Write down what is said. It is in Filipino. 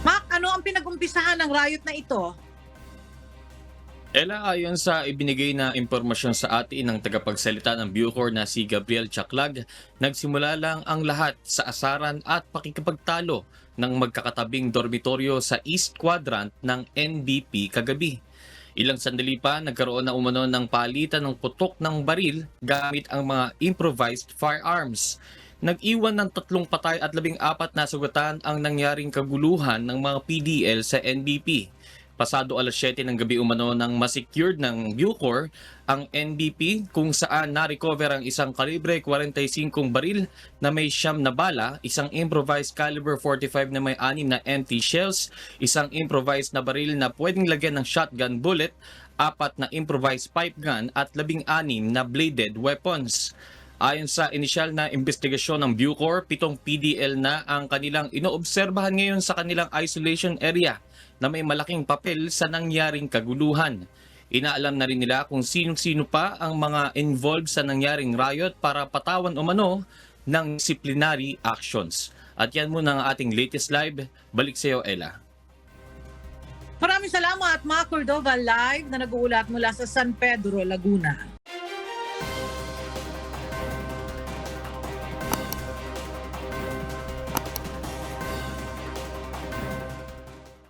Mac, ano ang pinag-umpisahan ng riot na ito? Ella, ayon sa ibinigay na impormasyon sa atin ng tagapagsalita ng Bucor na si Gabriel Chaclag, nagsimula lang ang lahat sa asaran at pakikipagtalo ng magkakatabing dormitoryo sa East Quadrant ng NBP kagabi. Ilang sandali pa, nagkaroon na umano ng palitan ng putok ng baril gamit ang mga improvised firearms. Nag-iwan ng 3 patay at 14 na sugatan ang nangyaring kaguluhan ng mga PDL sa NBP. Pasado alas 7 ng gabi umano nang masecured ng Bucor ang NBP kung saan na-recover ang isang kalibre 45 baril na may 9 na bala, isang improvised caliber 45 na may 6 na empty shells, isang improvised na baril na pwedeng lagyan ng shotgun bullet, 4 na improvised pipe gun at 16 na bladed weapons. Ayon sa inisyal na investigasyon ng Bucor, 7 PDL na ang kanilang inoobserbahan ngayon sa kanilang isolation area na may malaking papel sa nangyaring kaguluhan. Inaalam na rin nila kung sino-sino pa ang mga involved sa nangyaring riot para patawan umano ng disciplinary actions. At yan muna ang ating latest live. Balik sa iyo, Ella. Maraming salamat, Mac Cordova, live na nag-uulat mula sa San Pedro, Laguna.